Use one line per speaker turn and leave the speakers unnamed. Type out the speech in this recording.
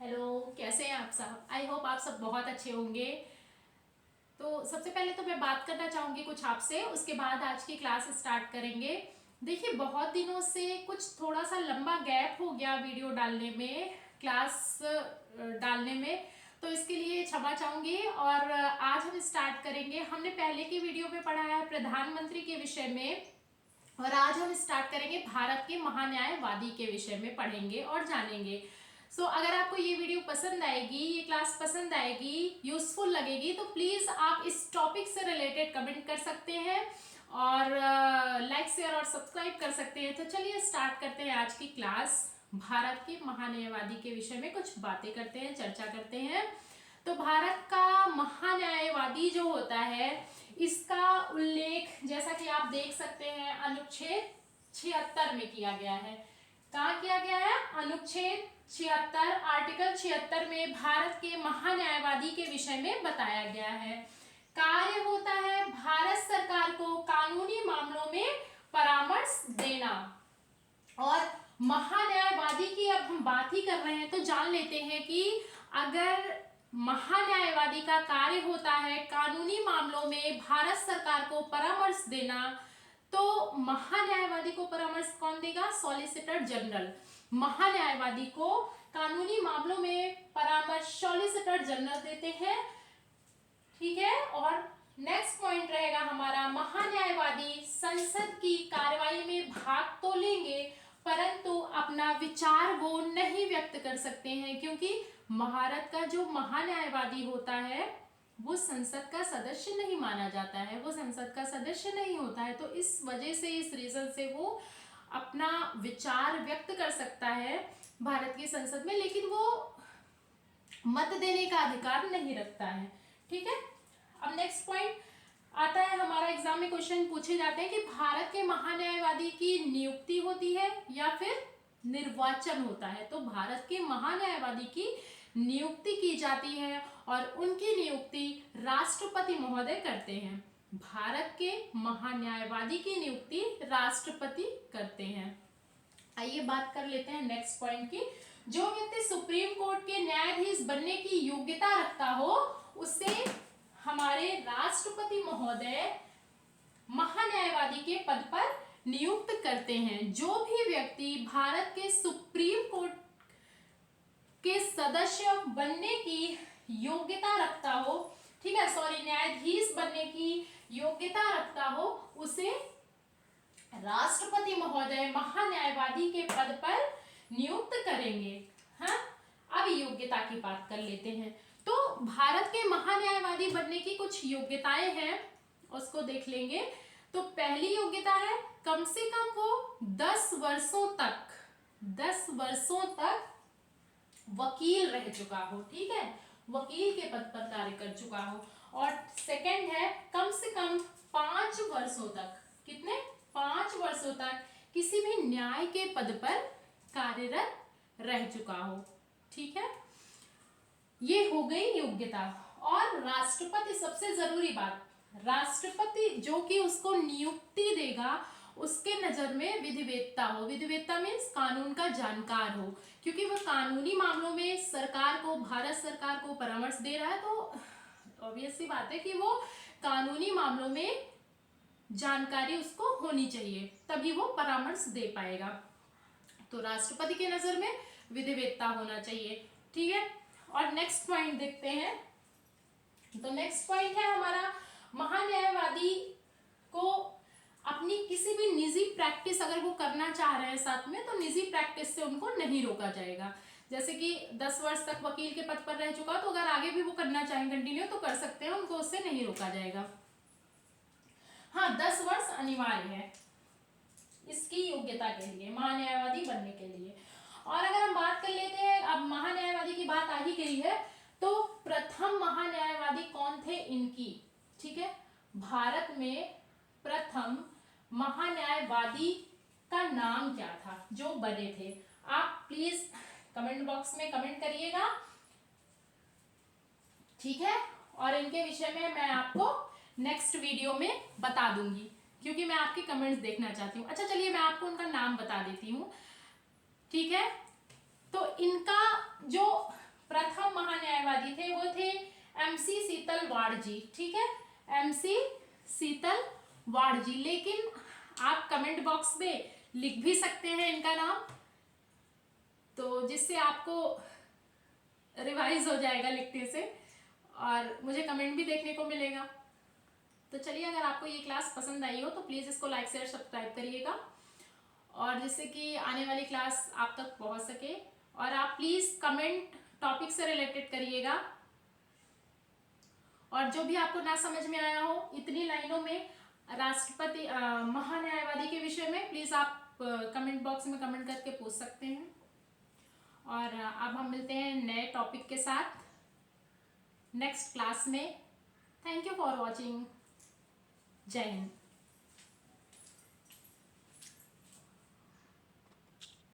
Hello, कैसे हैं आप सब। आई होप आप सब बहुत अच्छे होंगे। तो सबसे पहले तो मैं बात करना चाहूँगी कुछ आपसे, उसके बाद आज की क्लास स्टार्ट करेंगे। देखिए, बहुत दिनों से कुछ थोड़ा सा लंबा गैप हो गया वीडियो डालने में, क्लास डालने में, तो इसके लिए क्षमा चाहूँगी। और आज हम स्टार्ट करेंगे। हमने पहले की वीडियो में पढ़ा है प्रधानमंत्री के विषय में, और आज हम स्टार्ट करेंगे भारत के महान्यायवादी के विषय में पढ़ेंगे और जानेंगे। अगर आपको ये वीडियो पसंद आएगी, ये क्लास पसंद आएगी, यूजफुल लगेगी, तो प्लीज आप इस टॉपिक से रिलेटेड कमेंट कर सकते हैं और लाइक शेयर और सब्सक्राइब कर सकते हैं। तो चलिए स्टार्ट करते हैं आज की क्लास। भारत के महान्यायवादी के विषय में कुछ बातें करते हैं, चर्चा करते हैं। तो भारत का महान्यायवादी जो होता है, इसका उल्लेख जैसा कि आप देख सकते हैं अनुच्छेद 76 में किया गया है। कहाँ किया गया है? अनुच्छेद 76, आर्टिकल 76 में भारत के महान्यायवादी के विषय में बताया गया है। कार्य होता है भारत सरकार को कानूनी मामलों में परामर्श देना। और महान्यायवादी की अब हम बात ही कर रहे हैं, तो जान लेते हैं कि अगर महान्यायवादी का कार्य होता है कानूनी मामलों में भारत सरकार को परामर्श देना, तो महान्यायवादी को परामर्श कौन देगा? Solicitor general. महान्यायवादी को कानूनी मामलों में परामर्श सॉलिसिटर जनरल देते हैं, ठीक है। और नेक्स्ट पॉइंट रहेगा हमारा, महान्यायवादी संसद की कार्यवाही में भाग तो लेंगे परंतु अपना विचार वो नहीं व्यक्त कर सकते हैं, क्योंकि भारत का जो महान्यायवादी होता है वो संसद का सदस्य नहीं माना जाता है, वो संसद का सदस्य नहीं होता है। तो इस वजह से, इस रीजन से वो अपना विचार व्यक्त कर सकता है भारत की संसद में, लेकिन वो मत देने का अधिकार नहीं रखता है, ठीक है। अब नेक्स्ट पॉइंट आता है हमारा, एग्जाम में क्वेश्चन पूछे जाते हैं कि भारत के महान्यायवादी की नियुक्ति होती है या फिर निर्वाचन होता है। तो भारत के महान्यायवादी की नियुक्ति की जाती है और उनकी नियुक्ति राष्ट्रपति महोदय करते हैं। भारत के महान्यायवादी की नियुक्ति राष्ट्रपति करते हैं। आइए बात कर लेते हैं नेक्स्ट पॉइंट की। जो व्यक्ति सुप्रीम कोर्ट के न्यायाधीश बनने की योग्यता रखता हो उसे हमारे राष्ट्रपति महोदय महान्यायवादी के पद पर नियुक्त करते हैं। जो भी व्यक्ति भारत के सुप्रीम कोर्ट के सदस्य बनने की योग्यता रखता हो, ठीक है, सॉरी, न्यायाधीश बनने की योग्यता रखता हो, उसे राष्ट्रपति महोदय महान्यायवादी के पद पर नियुक्त करेंगे। हाँ, अब योग्यता की बात कर लेते हैं। तो भारत के महान्यायवादी बनने की कुछ योग्यताएं हैं, उसको देख लेंगे। तो पहली योग्यता है कम से कम वो 10 वर्षों तक वकील रह चुका हो, ठीक है, वकील के पद पर कार्य कर चुका हो। और सेकंड है कम से कम 5 वर्षों तक, कितने? 5 वर्षों तक किसी भी न्याय के पद पर कार्यरत रह चुका हो, ठीक है। ये हो गई योग्यता। और राष्ट्रपति, सबसे जरूरी बात, राष्ट्रपति जो कि उसको नियुक्ति देगा उसके नजर में विधिवेत्ता हो। विधिवेत्ता मीन्स कानून का जानकार हो, क्योंकि वो कानूनी मामलों में सरकार को, भारत सरकार को परामर्श दे रहा है, तो ऑब्वियस सी बात है कि वो कानूनी मामलों में जानकारी उसको होनी चाहिए, तभी वो परामर्श दे पाएगा। तो राष्ट्रपति के नजर में विधिवेत्ता होना चाहिए, ठीक है। और नेक्स्ट पॉइंट देखते हैं। तो नेक्स्ट पॉइंट है हमारा, महान्यायवादी को अपनी किसी भी निजी प्रैक्टिस अगर वो करना चाह रहे हैं साथ में, तो निजी प्रैक्टिस से उनको नहीं रोका जाएगा। जैसे कि 10 वर्ष तक वकील के पद पर रह चुका, तो अगर आगे भी वो करना चाहें कंटिन्यू तो कर सकते हैं, उनको उससे नहीं रोका जाएगा। हाँ, 10 वर्ष अनिवार्य है इसकी योग्यता के लिए, महान्यायवादी बनने के लिए। और अगर हम बात कर लेते हैं, अब महान्यायवादी की बात आ ही गई है, तो प्रथम महान्यायवादी कौन थे इनकी, ठीक है। भारत में प्रथम महान्यायवादी का नाम क्या था जो बने थे? आप प्लीज कमेंट बॉक्स में कमेंट करिएगा, ठीक है। और इनके विषय में मैं आपको नेक्स्ट वीडियो में बता दूंगी, क्योंकि मैं आपके कमेंट्स देखना चाहती हूँ। अच्छा चलिए मैं आपको उनका नाम बता देती हूँ, ठीक है। तो इनका जो प्रथम महान्यायवादी थे वो थे MC शीतल वाड़ जी। ठीक है, MC शीतल वाड़ जी। लेकिन आप कमेंट बॉक्स में लिख भी सकते हैं इनका नाम, तो जिससे आपको रिवाइज हो जाएगा लिखने से और मुझे कमेंट भी देखने को मिलेगा। तो चलिए, अगर आपको ये क्लास पसंद आई हो तो प्लीज़ इसको लाइक शेयर सब्सक्राइब करिएगा, और जिससे कि आने वाली क्लास आप तक पहुंच सके। और आप प्लीज़ कमेंट टॉपिक से रिलेटेड करिएगा, और जो भी आपको ना समझ में आया हो इतनी लाइनों में राष्ट्रपति महान्यायवादी के विषय में, प्लीज़ आप कमेंट बॉक्स में कमेंट करके पूछ सकते हैं। और अब हम मिलते हैं नए टॉपिक के साथ नेक्स्ट क्लास में। Thank you for watching. जय हिंद।